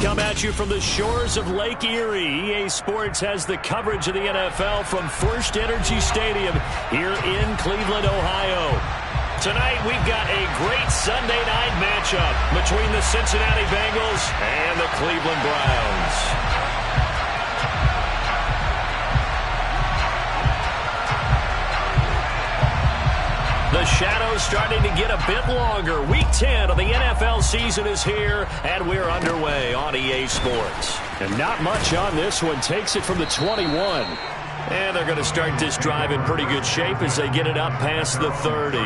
come at you from the shores of Lake Erie. EA Sports has the coverage of the NFL from First Energy Stadium here in Cleveland, Ohio. Tonight, we've got a great Sunday night matchup between the Cincinnati Bengals and the Cleveland Browns. The shadow's starting to get a bit longer. Week 10 of the NFL season is here, and we're underway on EA Sports. And not much on this one. Takes it from the 21. And they're going to start this drive in pretty good shape as they get it up past the 30.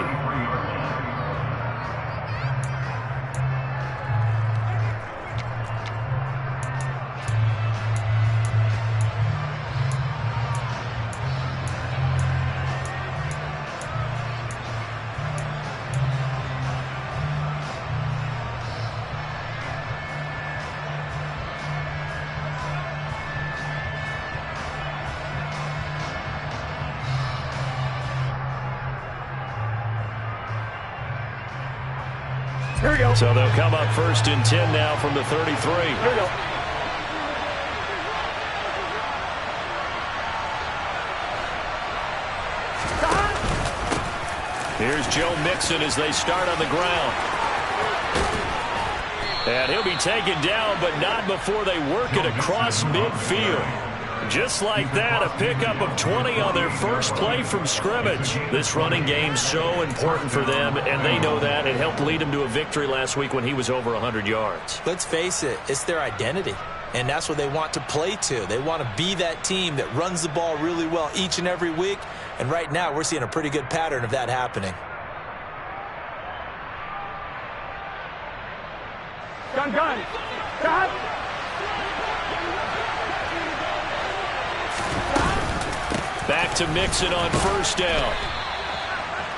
Here we go. So they'll come up 1st and 10 now from the 33. Here we go. Here's Joe Mixon as they start on the ground. And he'll be taken down, but not before they work it across midfield. Just like that, a pickup of 20 on their first play from scrimmage. This running game's so important for them, and they know that. It helped lead them to a victory last week when he was over 100 yards. Let's face it, it's their identity, and that's what they want to play to. They want to be that team that runs the ball really well each and every week, and right now we're seeing a pretty good pattern of that happening. Gun. Cut. Back to Mixon on 1st down.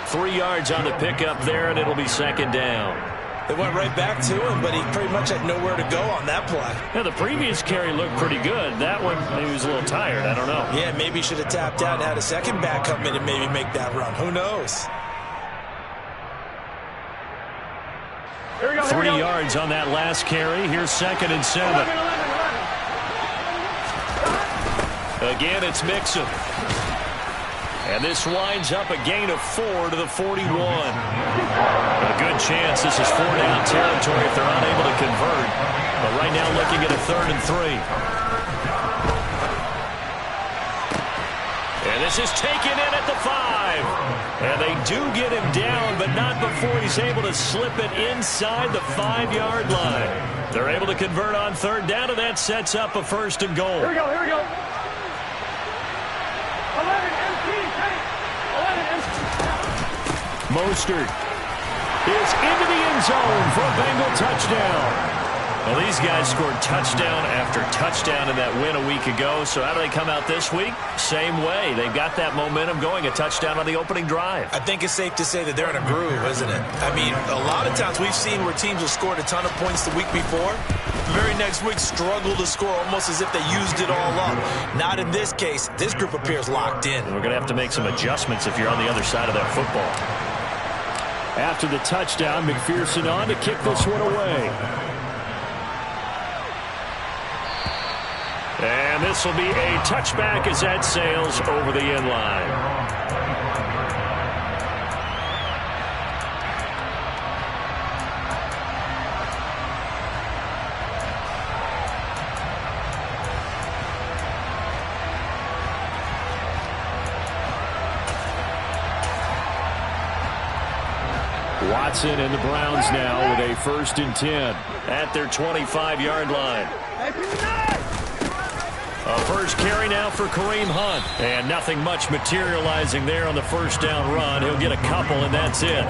3 yards on the pickup there, and it'll be 2nd down. They went right back to him, but he pretty much had nowhere to go on that play. Yeah, the previous carry looked pretty good. That one, maybe he was a little tired. I don't know. Yeah, maybe he should have tapped out and had a second back come in and maybe make that run. Who knows? Here we go. 3 yards on that last carry. Here's 2nd and 7. 11. Again, it's Mixon. And this winds up a gain of 4 to the 41. A good chance this is 4-down territory if they're unable to convert. But right now looking at a 3rd and 3. And this is taken in at the 5. And they do get him down, but not before he's able to slip it inside the 5-yard line. They're able to convert on 3rd down, and that sets up a 1st and goal. Here we go. 11 empty. Mostert is into the end zone for a Bengal touchdown. Well, these guys scored touchdown after touchdown in that win a week ago. So how do they come out this week? Same way. They've got that momentum going, a touchdown on the opening drive. I think it's safe to say that they're in a groove, isn't it? I mean, a lot of times we've seen where teams have scored a ton of points the week before. The very next week struggle to score almost as if they used it all up. Not in this case. This group appears locked in. And we're going to have to make some adjustments if you're on the other side of that football. After the touchdown, McPherson on to kick this one away. And this will be a touchback as that sails over the end line. Watson and the Browns now with a 1st and 10 at their 25-yard line. A first carry now for Kareem Hunt. And nothing much materializing there on the 1st down run. He'll get a couple, and that's it.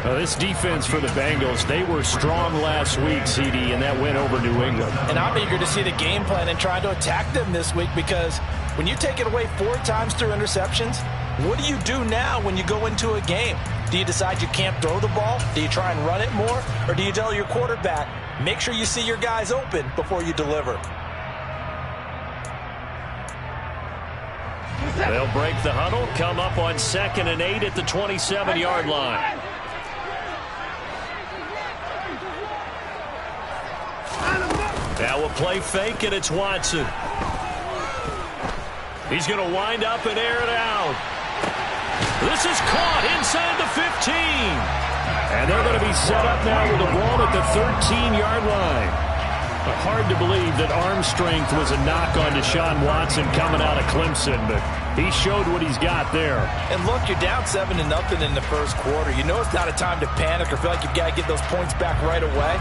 This defense for the Bengals, they were strong last week, CD, and that win over New England. And I'm eager to see the game plan and try to attack them this week, because when you take it away 4 times through interceptions, what do you do now when you go into a game? Do you decide you can't throw the ball? Do you try and run it more? Or do you tell your quarterback, make sure you see your guys open before you deliver? They'll break the huddle, come up on 2nd and 8 at the 27-yard line. Now a play fake, and it's Watson. He's going to wind up and air it out. This is caught inside the 15. And they're going to be set up now with the ball at the 13-yard line. Hard to believe that arm strength was a knock on Deshaun Watson coming out of Clemson, but he showed what he's got there. And look, you're down 7-0 in the first quarter. You know it's not a time to panic or feel like you've got to get those points back right away.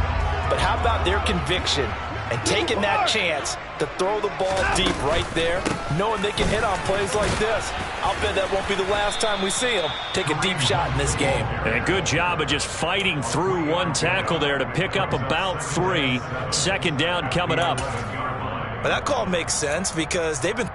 But how about their conviction and taking that chance to throw the ball deep right there, knowing they can hit on plays like this? I'll bet that won't be the last time we see them take a deep shot in this game. And a good job of just fighting through one tackle there to pick up about 3. Second down coming up. But that call makes sense because they've been...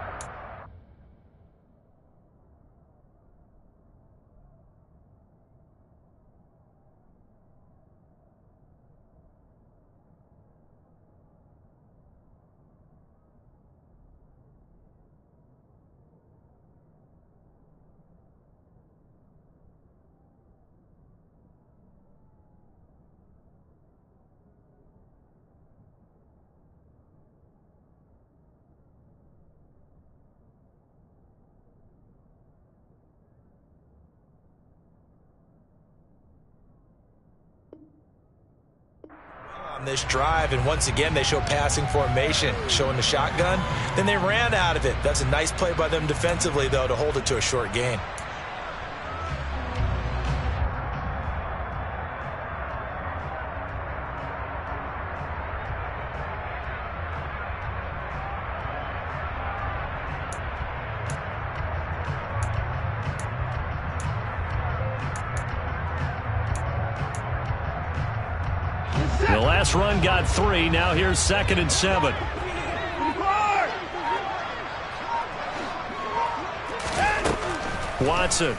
this drive, and once again they show passing formation, showing the shotgun. Then they ran out of it. That's a nice play by them defensively, though, to hold it to a short gain. The last run got 3. Now here's 2nd and 7. Watson.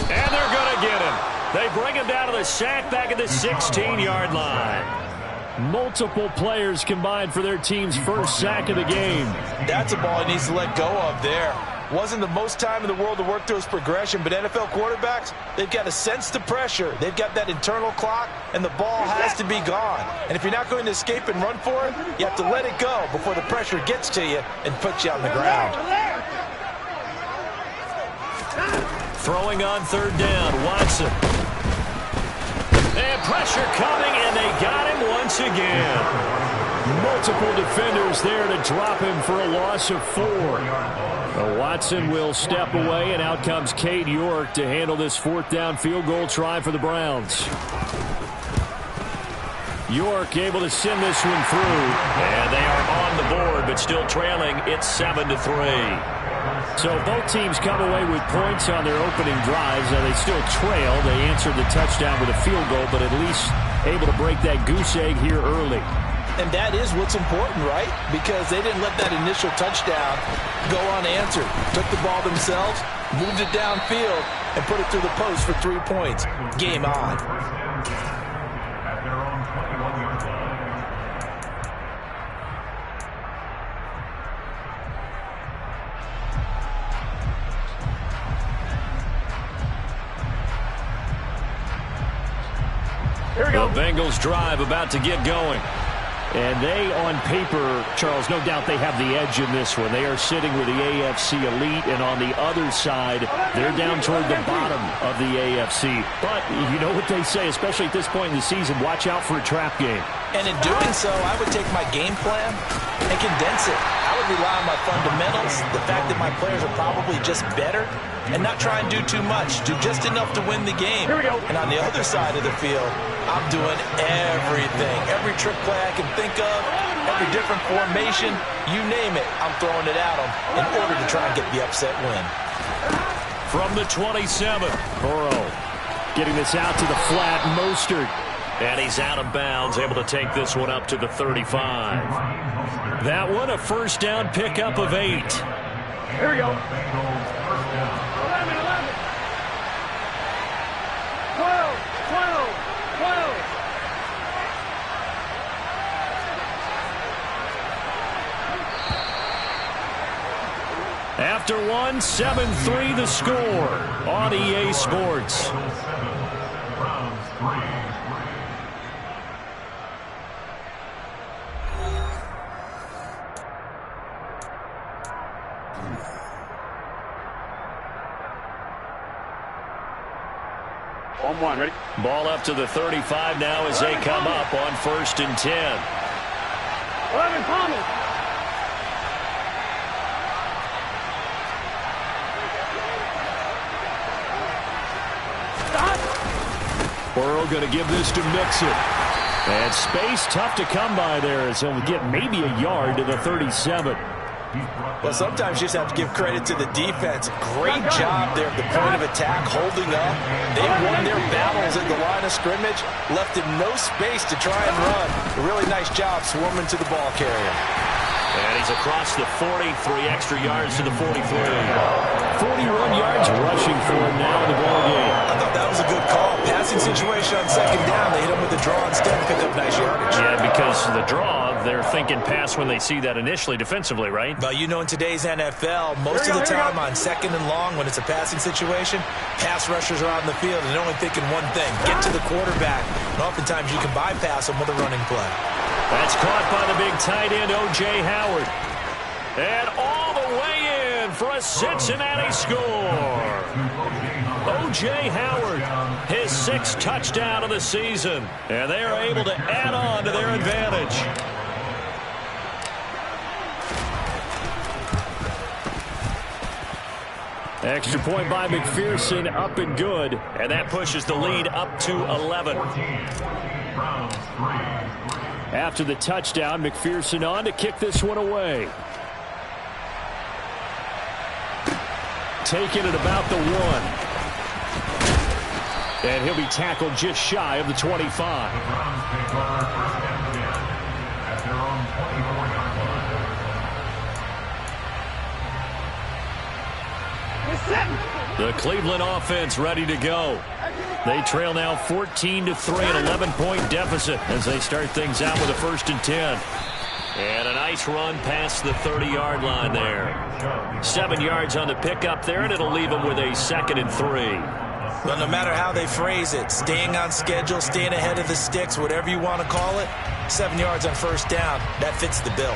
And they're going to get him. They bring him down to the sack back at the 16-yard line. Multiple players combined for their team's first sack of the game. That's a ball he needs to let go of there. Wasn't the most time in the world to work through his progression, but NFL quarterbacks, they've got to sense the pressure. They've got that internal clock, and the ball has to be gone. And if you're not going to escape and run for it, you have to let it go before the pressure gets to you and puts you on the ground. Throwing on 3rd down, Watson. And pressure coming, and they got him once again. Multiple defenders there to drop him for a loss of 4. Watson will step away, and out comes Cade York to handle this 4th down field goal try for the Browns. York able to send this one through, and they are on the board, but still trailing. It's 7-3. So both teams come away with points on their opening drives. Now they still trail. They answered the touchdown with a field goal, but at least able to break that goose egg here early. And that is what's important, right? Because they didn't let that initial touchdown go unanswered. Took the ball themselves, moved it downfield, and put it through the post for 3 points. Game on. Here we go. The Bengals drive about to get going. And they, on paper, Charles, no doubt they have the edge in this one. They are sitting with the AFC elite, and on the other side, they're down toward the bottom of the AFC. But you know what they say, especially at this point in the season, watch out for a trap game. And in doing so, I would take my game plan and condense it. I would rely on my fundamentals, the fact that my players are probably just better, and not try and do too much. Do just enough to win the game. Here we go. And on the other side of the field, I'm doing everything. Every trick play I can think of, every different formation, you name it, I'm throwing it at them in order to try and get the upset win. From the 27, Burrow getting this out to the flat, Mostert. And he's out of bounds, able to take this one up to the 35. That one, a first down pickup of 8. Here we go. 11, 12, 12, 12. After one, 7-3 the score on EA Sports. 1-1, ready? Ball up to the 35 now as they come up on 1st and 10. 11, Thomas. Burrow going to give this to Mixon. And space tough to come by there as he'll get maybe a yard to the 37. Well, sometimes you just have to give credit to the defense. Great job there at the point of attack, holding up. They won their battles at the line of scrimmage, left him no space to try and run. A really nice job swarming to the ball carrier. And he's across the 40, 3 extra yards to the 43. 41 yards rushing for him now in the ball game. I thought that was a good call. Passing situation on 2nd down. They hit him with the draw instead and pick up nice yardage. Yeah, because the draw, they're thinking pass when they see that initially defensively, right? Well, you know in today's NFL, most of the time on 2nd and long when it's a passing situation, pass rushers are out in the field and they're only thinking one thing, get to the quarterback. And oftentimes you can bypass them with a running play. That's caught by the big tight end, O.J. Howard. And all the way in for a Cincinnati score. O.J. Howard, his 6th touchdown of the season. And they are able to add on to their advantage. Extra point by McPherson, up and good. And that pushes the lead up to 11. After the touchdown, McPherson on to kick this one away. Taking it about the 1. And he'll be tackled just shy of the 25. The Cleveland offense ready to go. They trail now 14-3, an 11-point deficit as they start things out with a 1st and 10. And a nice run past the 30-yard line there. 7 yards on the pickup there, and it'll leave them with a 2nd and 3. Well, no matter how they phrase it, staying on schedule, staying ahead of the sticks, whatever you want to call it, 7 yards on 1st down, that fits the bill.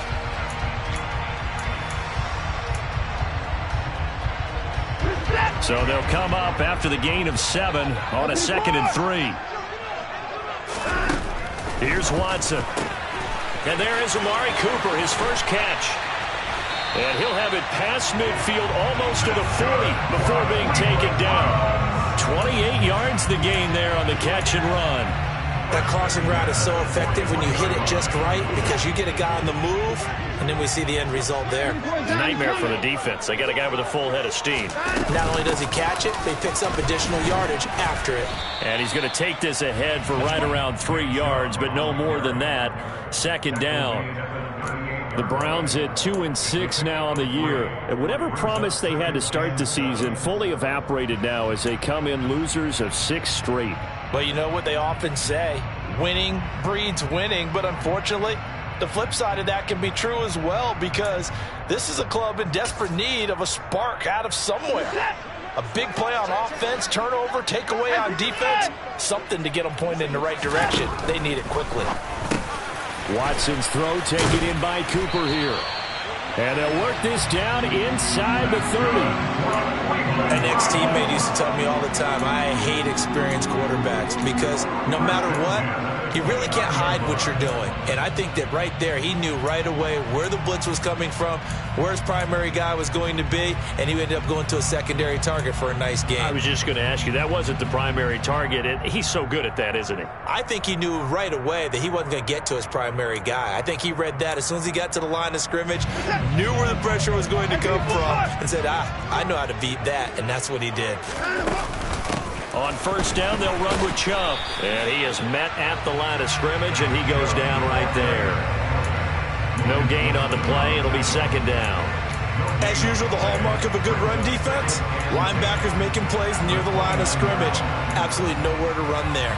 So they'll come up after the gain of 7 on a 2nd and 3. Here's Watson. And there is Amari Cooper, his first catch. And he'll have it past midfield almost to the 40 before being taken down. 28 yards the gain there on the catch and run. That crossing route is so effective when you hit it just right because you get a guy on the move, and then we see the end result there. Nightmare for the defense. They got a guy with a full head of steam. Not only does he catch it, but he picks up additional yardage after it. And he's going to take this ahead for right around 3 yards, but no more than that. 2nd down. The Browns at 2-6 now on the year. And whatever promise they had to start the season fully evaporated now as they come in losers of 6 straight. Well, you know what they often say, winning breeds winning, but unfortunately, the flip side of that can be true as well because this is a club in desperate need of a spark out of somewhere. A big play on offense, turnover, takeaway on defense, something to get them pointed in the right direction. They need it quickly. Watson's throw taken in by Cooper here. And they'll work this down inside the 30. An ex-teammate used to tell me all the time, I hate experienced quarterbacks because no matter what, you really can't hide what you're doing. And I think that right there, he knew right away where the blitz was coming from, where his primary guy was going to be, and he ended up going to a secondary target for a nice game. I was just going to ask you, that wasn't the primary target. He's so good at that, isn't he? I think he knew right away that he wasn't going to get to his primary guy. I think he read that as soon as he got to the line of scrimmage, knew where the pressure was going to come from, and said, I know how to beat that, and that's what he did. On 1st down, they'll run with Chubb. And he is met at the line of scrimmage, and he goes down right there. No gain on the play. It'll be 2nd down. As usual, the hallmark of a good run defense, linebackers making plays near the line of scrimmage. Absolutely nowhere to run there.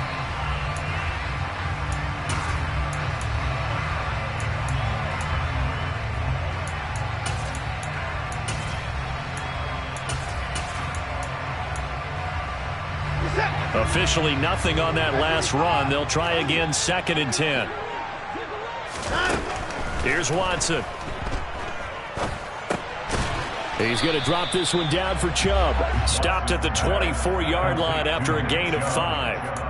Officially nothing on that last run. They'll try again, 2nd and 10. Here's Watson. He's going to drop this one down for Chubb. Stopped at the 24-yard line after a gain of 5.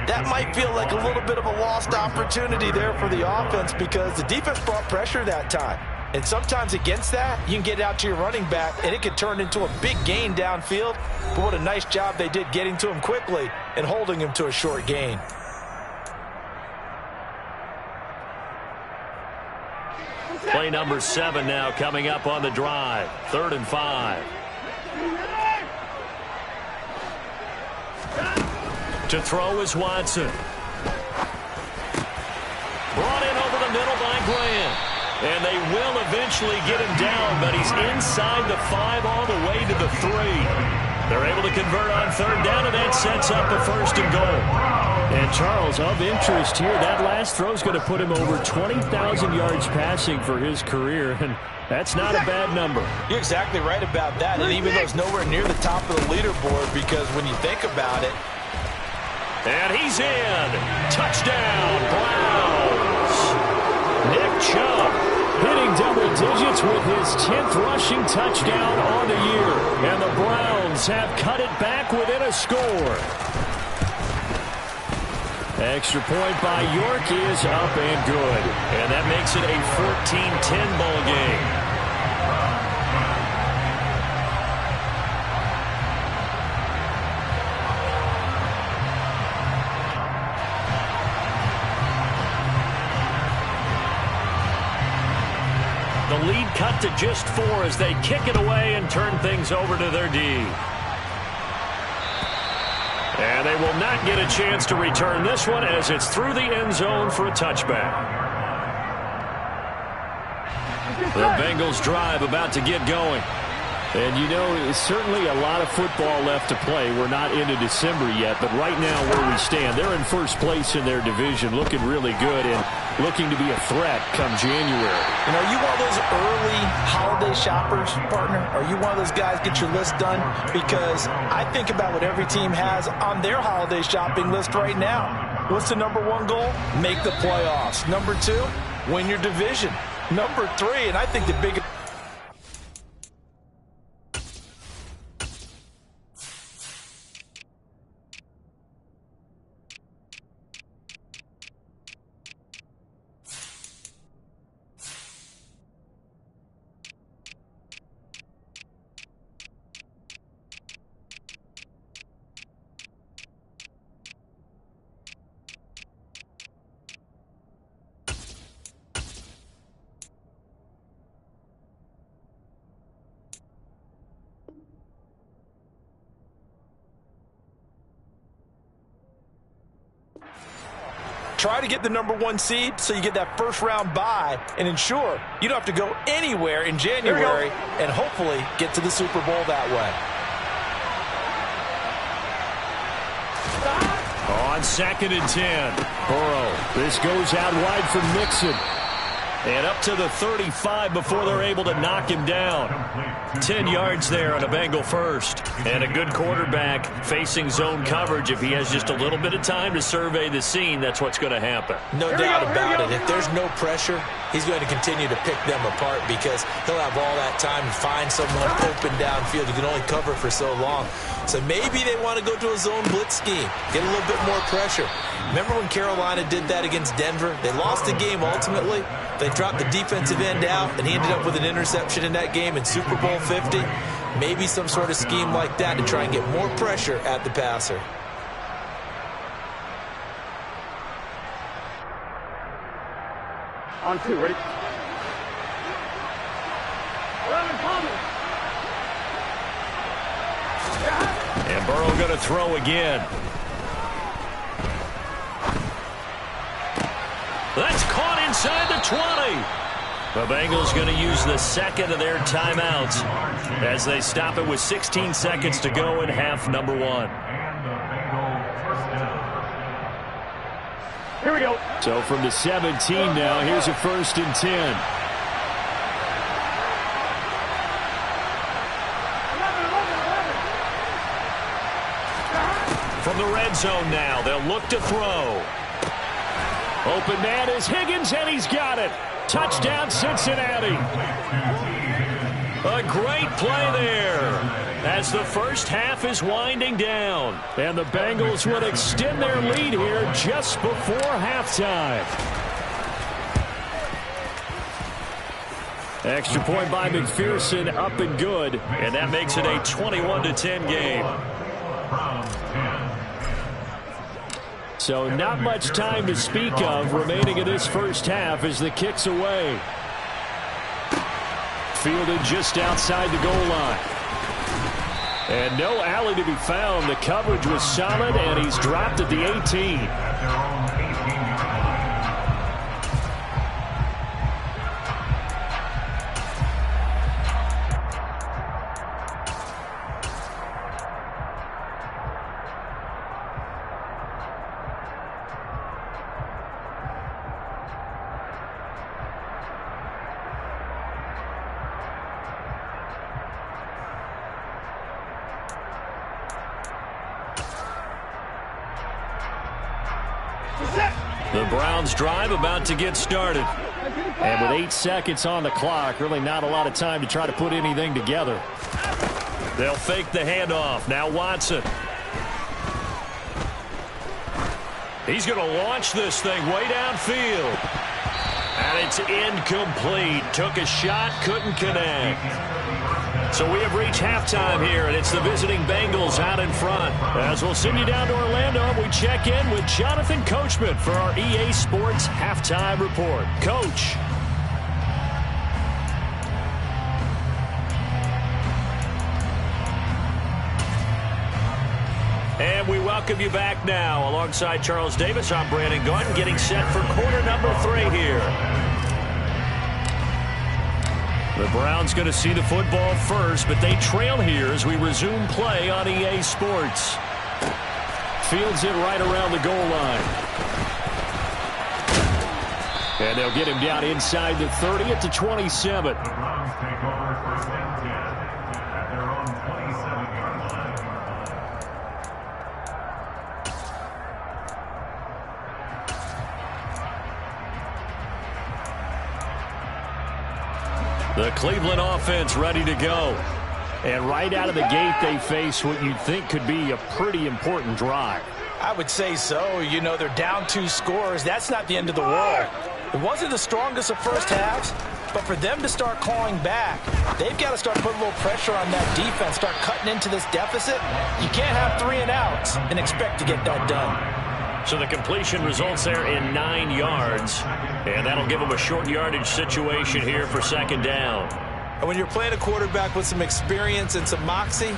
That might feel like a little bit of a lost opportunity there for the offense because the defense brought pressure that time. And sometimes against that, you can get out to your running back, and it could turn into a big gain downfield. But what a nice job they did getting to him quickly and holding him to a short gain. Play number 7 now coming up on the drive. 3rd and 5. To throw is Watson. Brought in over the middle by Grant. And they will eventually get him down, but he's inside the 5 all the way to the 3. They're able to convert on 3rd down, and that sets up a 1st and goal. And Charles, of interest here, that last throw is going to put him over 20,000 yards passing for his career, and that's not a bad number. You're exactly right about that, and even though it's nowhere near the top of the leaderboard, because when you think about it. And he's in. Touchdown, Browns. Nick Chubb hitting double digits with his 10th rushing touchdown on the year. And the Browns have cut it back within a score. Extra point by York is up and good. And that makes it a 14-10 ball game. The lead cut to just 4 as they kick it away and turn things over to their D. And they will not get a chance to return this one as it's through the end zone for a touchback. The Bengals drive about to get going. And, you know, it's certainly a lot of football left to play. We're not into December yet, but right now where we stand, they're in first place in their division, looking really good and looking to be a threat come January. You know, are you one of those early holiday shoppers, partner? Are you one of those guys get your list done? Because I think about what every team has on their holiday shopping list right now. What's the number 1 goal? Make the playoffs. Number 2, win your division. Number 3, and I think the biggest... Try to get the number 1 seed so you get that first-round bye and ensure you don't have to go anywhere in January and hopefully get to the Super Bowl that way. On 2nd and 10, Burrow. This goes out wide for Mixon. And up to the 35 before they're able to knock him down. 10 yards there on a Bengal first. And a good quarterback facing zone coverage. If he has just a little bit of time to survey the scene, that's what's going to happen. No doubt about it. If there's no pressure, he's going to continue to pick them apart because he'll have all that time to find someone open downfield. You can only cover for so long. So maybe they want to go to a zone blitz scheme, get a little bit more pressure. Remember when Carolina did that against Denver? They lost the game ultimately. They dropped the defensive end out, and he ended up with an interception in that game in Super Bowl 50. Maybe some sort of scheme like that to try and get more pressure at the passer. On 2, ready? 11 coming. And Burrow going to throw again. That's caught inside the 20. The Bengals going to use the second of their timeouts as they stop it with 16 seconds to go in half number 1. Here we go. So from the 17 now, here's a 1st and 10. From the red zone now, they'll look to throw. Open man is Higgins, and he's got it. Touchdown, Cincinnati. A great play there as the first half is winding down. And the Bengals would extend their lead here just before halftime. Extra point by McPherson, up and good. And that makes it a 21-10 game. So not much time to speak of remaining in this first half as the kick's away. Fielded just outside the goal line. And no alley to be found. The coverage was solid, and he's dropped at the 18. The Browns drive about to get started. And with 8 seconds on the clock, really not a lot of time to try to put anything together. They'll fake the handoff. Now Watson. He's going to launch this thing way downfield. And it's incomplete. Took a shot, couldn't connect. So we have reached halftime here, and it's the visiting Bengals out in front. As we'll send you down to Orlando, we check in with Jonathan Coachman for our EA Sports Halftime Report. Coach. And we welcome you back now. Alongside Charles Davis, I'm Brandon Gordon, getting set for quarter number 3 here. The Browns going to see the football first, but they trail here as we resume play on EA Sports. Fields it right around the goal line. And they'll get him down inside the 30 at the 27. The Browns take over first and 10 at their own 27-yard line. The Cleveland offense ready to go. And right out of the gate, they face what you'd think could be a pretty important drive. I would say so. You know, they're down 2 scores. That's not the end of the world. It wasn't the strongest of first halves, but for them to start clawing back, they've got to start putting a little pressure on that defense, start cutting into this deficit. You can't have 3 and outs and expect to get that done. So the completion results there in 9 yards, and that'll give them a short yardage situation here for second down. And when you're playing a quarterback with some experience and some moxie,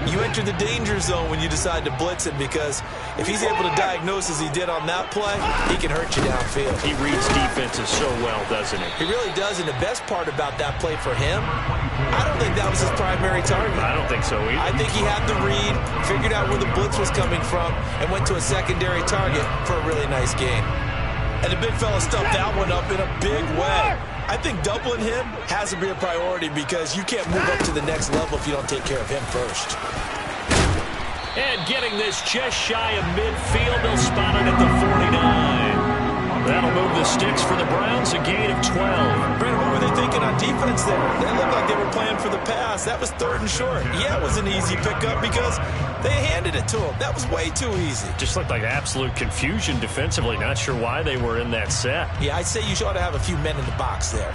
you enter the danger zone when you decide to blitz him, because if he's able to diagnose as he did on that play, he can hurt you downfield. He reads defenses so well, doesn't he? He really does, and the best part about that play for him, I don't think that was his primary target. I don't think so either. I think he had the read, figured out where the blitz was coming from, and went to a secondary target for a really nice gain. And the big fella stuffed that one up in a big way. I think doubling him has to be a priority, because you can't move up to the next level if you don't take care of him first. And getting this just shy of midfield, they'll spot it at the 49. That'll move the sticks for the Browns, a gain of 12. Brandon, what were they thinking on defense there? They looked like they were playing for the pass. That was 3rd and short. Yeah, it was an easy pickup because they handed it to him. That was way too easy. Just looked like absolute confusion defensively. Not sure why they were in that set. Yeah, I'd say you ought to have a few men in the box there.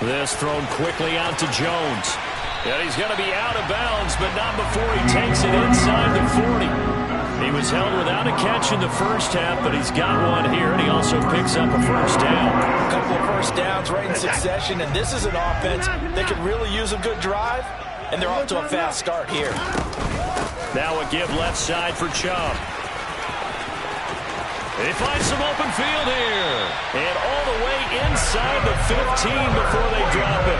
This thrown quickly out to Jones. And he's going to be out of bounds, but not before he takes it inside the 40. He was held without a catch in the first half, but he's got one here, and he also picks up a first down. A couple of first downs right in succession, and this is an offense that could really use a good drive, and they're off to a fast start here. Now a give left side for Chubb. They find some open field here. And all the way inside the 15 before they drop it.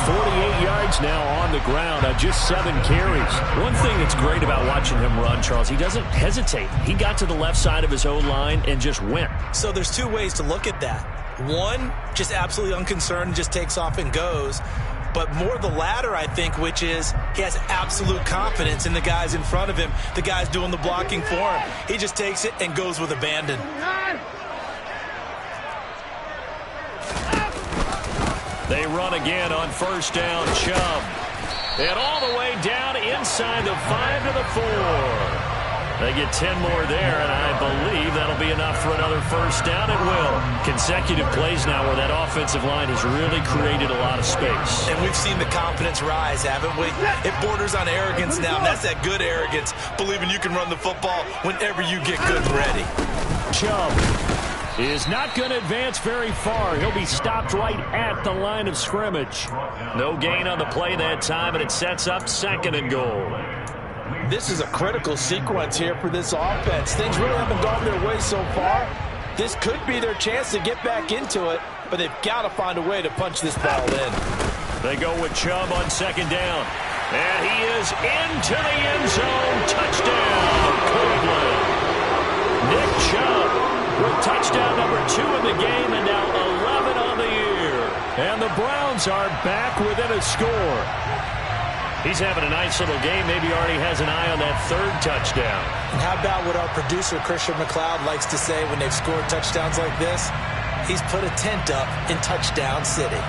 48 yards now on the ground on just 7 carries. One thing that's great about watching him run, Charles, he doesn't hesitate. He got to the left side of his own line and just went. So there's 2 ways to look at that. One, just absolutely unconcerned and just takes off and goes. But more the latter, I think, which is he has absolute confidence in the guys in front of him, the guys doing the blocking for him. He just takes it and goes with abandon. They run again on first down. Chubb. And all the way down inside the 5 to the 4. They get 10 more there, and I believe that'll be enough for another first down. It will. Consecutive plays now where that offensive line has really created a lot of space. And we've seen the confidence rise, haven't we? It borders on arrogance now, and that's that good arrogance, believing you can run the football whenever you get good and ready. Chubb is not going to advance very far. He'll be stopped right at the line of scrimmage. No gain on the play that time, and it sets up 2nd and goal. This is a critical sequence here for this offense. Things really haven't gone their way so far. This could be their chance to get back into it, but they've got to find a way to punch this ball in. They go with Chubb on 2nd down. And he is into the end zone. Touchdown, Cleveland. Nick Chubb with touchdown number 2 in the game, and now 11 on the year. And the Browns are back within a score. He's having a nice little game. Maybe already has an eye on that 3rd touchdown. And how about what our producer, Christian McLeod, likes to say when they've scored touchdowns like this? He's put a tent up in Touchdown City.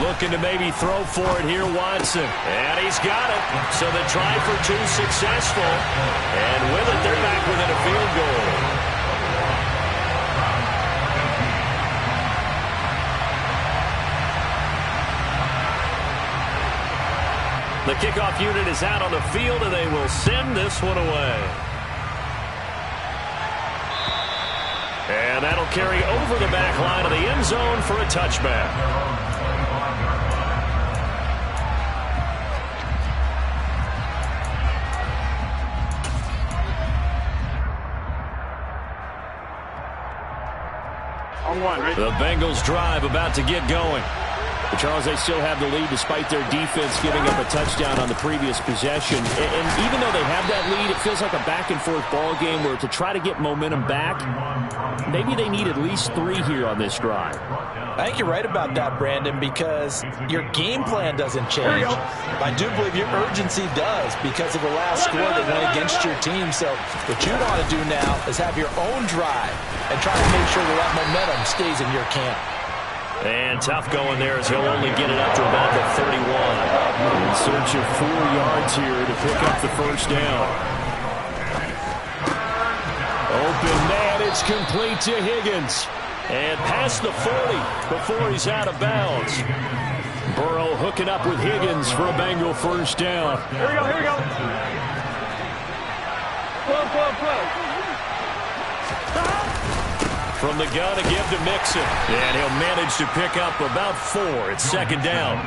Looking to maybe throw for it here, Watson. And he's got it. So the try for 2 successful. And with it, they're back within a field goal. The kickoff unit is out on the field, and they will send this one away. And that'll carry over the back line of the end zone for a touchback. The Bengals drive about to get going. But Charles, they still have the lead despite their defense giving up a touchdown on the previous possession. And even though they have that lead, it feels like a back-and-forth ball game where to try to get momentum back, maybe they need at least 3 here on this drive. I think you're right about that, Brandon, because your game plan doesn't change. I do believe your urgency does because of the last score that went against your team. So what you want to do now is have your own drive and try to make sure that momentum stays in your camp. And tough going there as he'll only get it up to about the 31. In search of 4 yards here to pick up the first down. Open man, it's complete to Higgins. And past the 40 before he's out of bounds. Burrow hooking up with Higgins for a Bengal first down. Here we go, here we go. Close. From the gun to give to Mixon. And he'll manage to pick up about 4. It's 2nd down.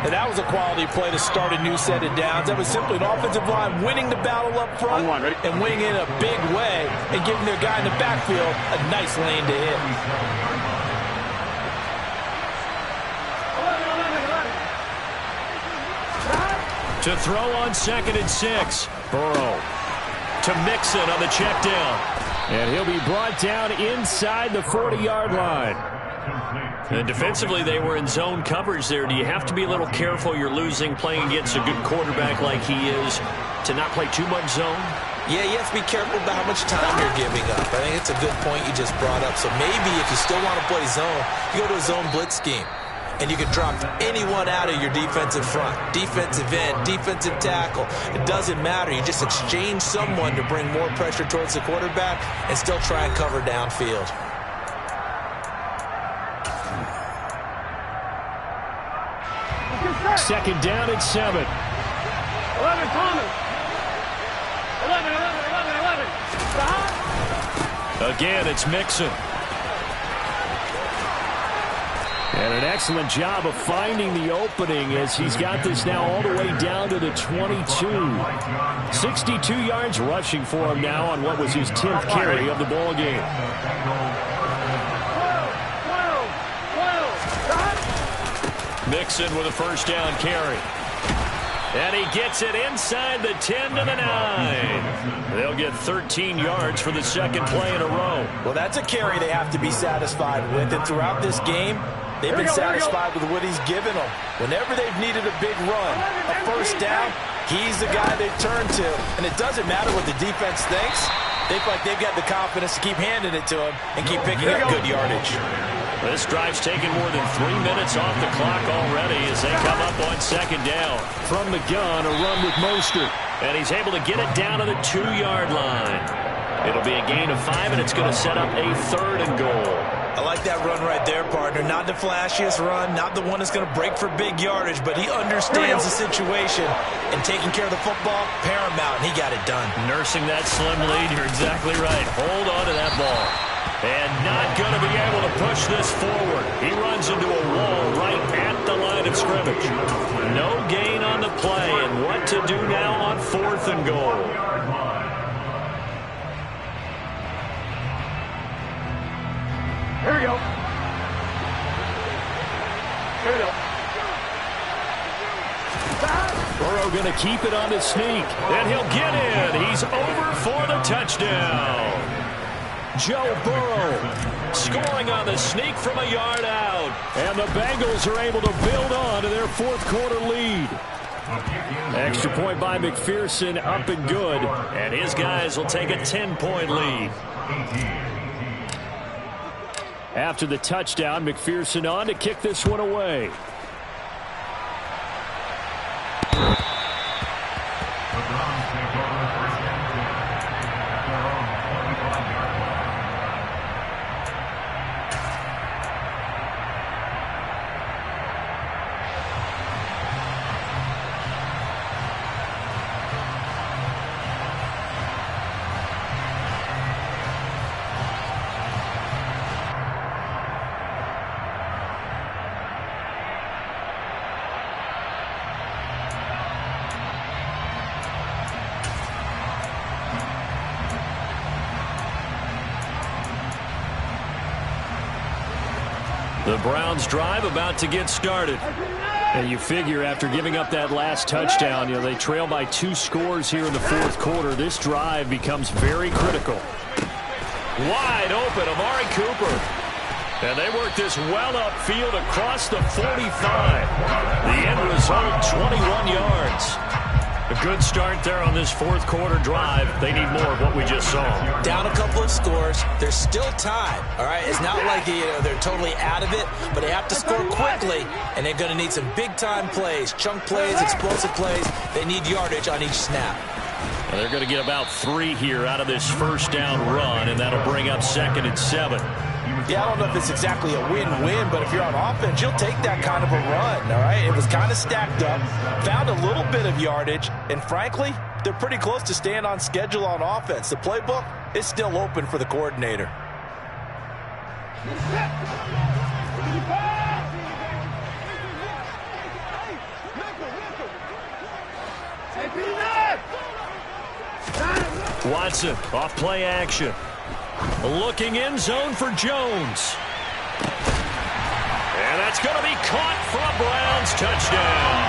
And that was a quality play to start a new set of downs. That was simply an offensive line winning the battle up front and winning in a big way and giving their guy in the backfield a nice lane to hit. To throw on 2nd and 6. Burrow to Mixon on the check down. And he'll be brought down inside the 40-yard line. And defensively, they were in zone coverage there. Do you have to be a little careful you're losing playing against a good quarterback like he is to not play too much zone? Yeah, you have to be careful about how much time you're giving up. I think it's a good point you just brought up. So maybe if you still want to play zone, you go to a zone blitz scheme. And you can drop anyone out of your defensive front, defensive end, defensive tackle. It doesn't matter. You just exchange someone to bring more pressure towards the quarterback and still try and cover downfield. Second down at 7. 11, Thomas. 11. Again, it's Mixon. And an Excellent job of finding the opening as he's got this now all the way down to the 22. 62 yards rushing for him now on what was his 10th carry of the ball game. Mixon with a first down carry. And he gets it inside the 10 to the 9. They'll get 13 yards for the second play in a row. Well, that's a carry they have to be satisfied with. And throughout this game, they've been satisfied with what he's given them. Whenever they've needed a big run, a first down, he's the guy they turn to. And it doesn't matter what the defense thinks. They feel like they've got the confidence to keep handing it to him and keep picking up good yardage. This drive's taken more than 3 minutes off the clock already as they come up on second down. From the gun, a run with Mostert. And he's able to get it down to the 2-yard line. It'll be a gain of 5, and it's going to set up a 3rd and goal. I like that run right there, partner. Not the flashiest run, not the one that's going to break for big yardage, but he understands the situation. And taking care of the football, paramount, and he got it done. Nursing that slim lead, you're exactly right. Hold on to that ball. And not going to be able to push this forward. He runs into a wall right at the line of scrimmage. No gain on the play, and what to do now on 4th and goal. Here we go. Here we go. Burrow going to keep it on the sneak, and he'll get in. He's over for the touchdown. Joe Burrow scoring on the sneak from a yard out. And the Bengals are able to build on to their 4th quarter lead. Extra point by McPherson, up and good. And his guys will take a 10-point lead. After the touchdown, McPherson on to kick this one away. The Browns drive about to get started. And you figure after giving up that last touchdown, they trail by 2 scores here in the 4th quarter. This drive becomes very critical. Wide open, Amari Cooper. And they work this well upfield across the 45. The end result, 21 yards. A good start there on this 4th quarter drive. They need more of what we just saw. Down a couple of scores. There's still time, all right? It's not like they're totally out of it, but they have to score quickly, and they're going to need some big-time plays, chunk plays, explosive plays. They need yardage on each snap. Well, they're going to get about 3 here out of this first down run, and that'll bring up 2nd and 7. Yeah, I don't know if it's exactly a win-win, but if you're on offense, you'll take that kind of a run, all right? It was kind of stacked up, found a little bit of yardage, and frankly, they're pretty close to staying on schedule on offense. The playbook is still open for the coordinator. Watson off play action. Looking in zone for Jones. And that's going to be caught for a Browns touchdown.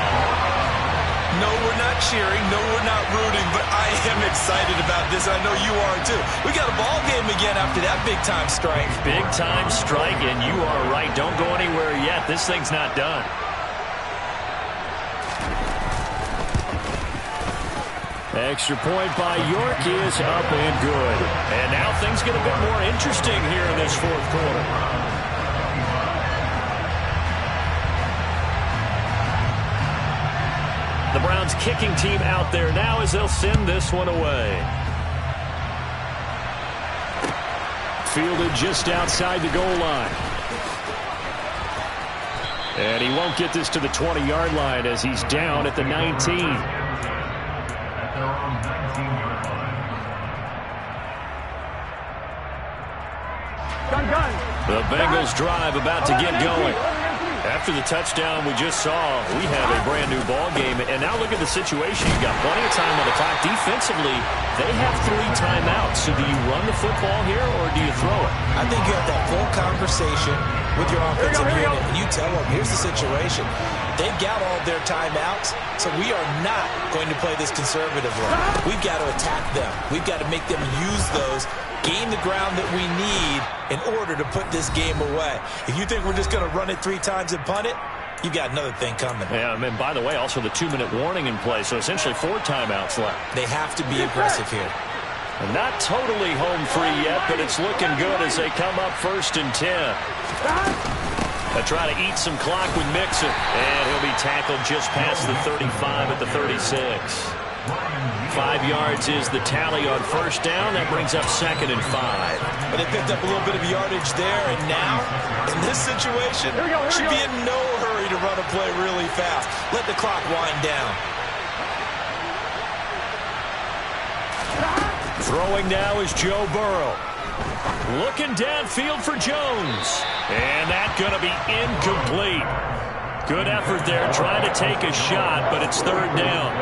No, we're not cheering. No, we're not rooting. But I am excited about this. I know you are too. We got a ball game again after that big-time strike. Big-time strike, and you are right. Don't go anywhere yet. This thing's not done. Extra point by York is up and good. And now things get a bit more interesting here in this 4th quarter. The Browns kicking team out there now as they'll send this one away. Fielded just outside the goal line. And he won't get this to the 20-yard line as he's down at the 19. The Bengals drive about to get going. After the touchdown we just saw, we have a brand new ball game. And now look at the situation. You've got plenty of time on the clock. Defensively, they have 3 timeouts. So do you run the football here or do you throw it? I think you have that full conversation with your offensive unit, and you tell them, here's the situation. They've got all their timeouts, so we are not going to play this conservatively. We've got to attack them. We've got to make them use those, gain the ground that we need in order to put this game away. If you think we're just going to run it 3 times and punt it, you've got another thing coming. Yeah, and by the way, also the 2-minute warning in play, so essentially 4 timeouts left. They have to be aggressive here. And not totally home free yet, but it's looking good as they come up 1st and 10. They try to eat some clock with Mixon, and he'll be tackled just past the 35 at the 36. 5 yards is the tally on 1st down. That brings up 2nd and 5. But they picked up a little bit of yardage there, and now, in this situation, should be in no hurry to run a play really fast. Let the clock wind down. Throwing now is Joe Burrow. Looking downfield for Jones. And that's going to be incomplete. Good effort there, trying to take a shot, but it's 3rd down.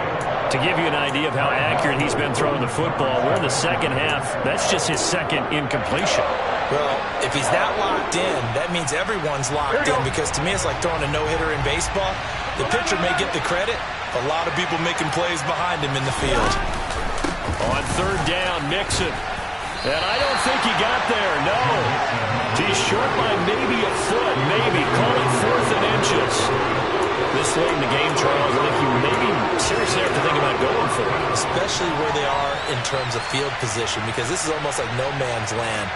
To give you an idea of how accurate he's been throwing the football, we're in the second half. That's just his 2nd incompletion. Well, if he's not locked in, that means everyone's locked in, because to me it's like throwing a no-hitter in baseball. The pitcher may get the credit, a lot of people making plays behind him in the field. On 3rd down, Mixon. And I don't think he got there, no. He's short by maybe a foot, maybe. Call it 4th and inches. This late in the game, Charles, I think you maybe seriously have to think about going for it. Especially where they are in terms of field position, because this is almost like no man's land.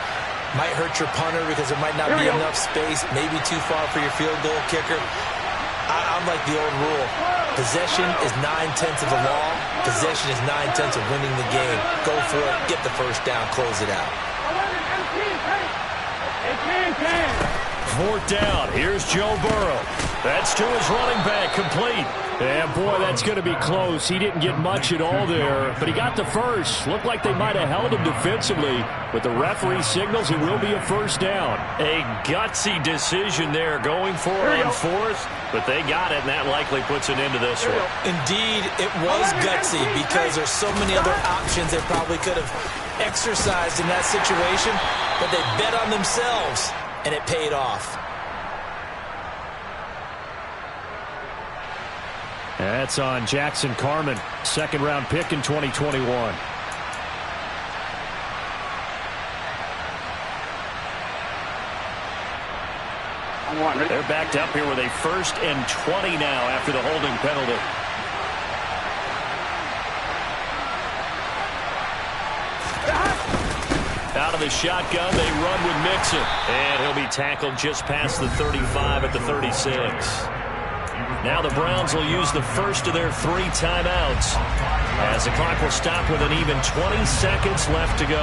Might hurt your punter because there might not be enough space, maybe too far for your field goal kicker. I'm like the old rule. Possession is 9/10 of the law. Possession is 9/10 of winning the game. Go for it. Get the 1st down. Close it out. 4th down. Here's Joe Burrow. That's to his running back, complete. And boy, that's going to be close. He didn't get much at all there, but he got the first. Looked like they might have held him defensively, but the referee signals it will be a 1st down. A gutsy decision there, going for it on 4th, but they got it, and that likely puts an end to this one. Indeed, it was gutsy, because there's so many other options they probably could have exercised in that situation, but they bet on themselves, and it paid off. That's on Jackson Carman, 2nd-round pick in 2021. They're backed up here with a 1st and 20 now after the holding penalty. Out of the shotgun, they run with Mixon. And he'll be tackled just past the 35 at the 36. Now the Browns will use the first of their 3 timeouts, as the clock will stop with an even 20 seconds left to go.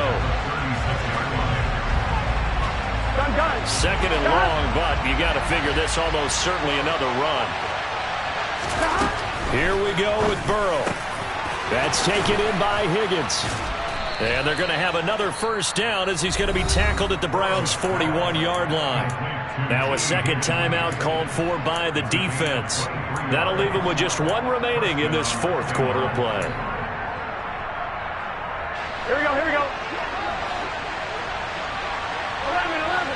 2nd and long, but you got to figure this almost certainly another run. Here we go with Burrow. That's taken in by Higgins. And they're going to have another 1st down, as he's going to be tackled at the Browns' 41-yard line. Now a 2nd timeout called for by the defense. That'll leave them with just 1 remaining in this 4th quarter of play. Here we go, here we go. 11.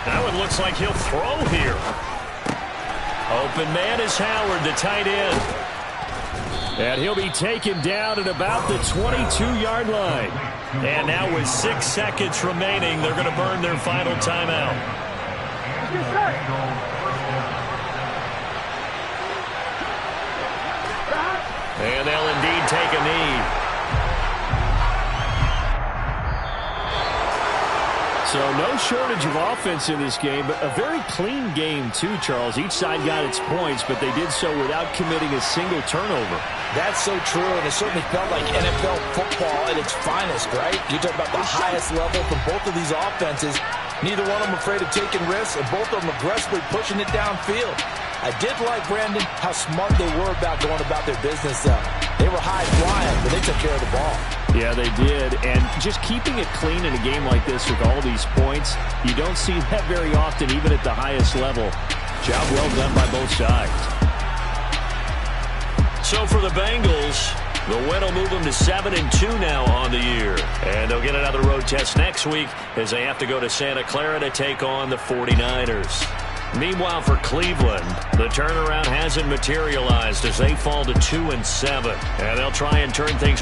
Now it looks like he'll throw here. Open man is Howard, the tight end. And he'll be taken down at about the 22-yard line. And now with 6 seconds remaining, they're going to burn their final timeout. And they'll indeed take a knee. So no shortage of offense in this game, but a very clean game too, Charles. Each side got its points, but they did so without committing a single turnover. That's so true, and it certainly felt like NFL football at its finest, right? You talk about the highest level for both of these offenses. Neither one of them afraid of taking risks, and both of them aggressively pushing it downfield. I did like, Brandon, how smart they were about going about their business, though. They were high flying, but they took care of the ball. Yeah, they did. And just keeping it clean in a game like this with all these points, you don't see that very often, even at the highest level. Job well done by both sides. So for the Bengals, the win will move them to 7-2 now on the year. And they'll get another road test next week as they have to go to Santa Clara to take on the 49ers. Meanwhile, for Cleveland, the turnaround hasn't materialized as they fall to 2-7. And they'll try and turn things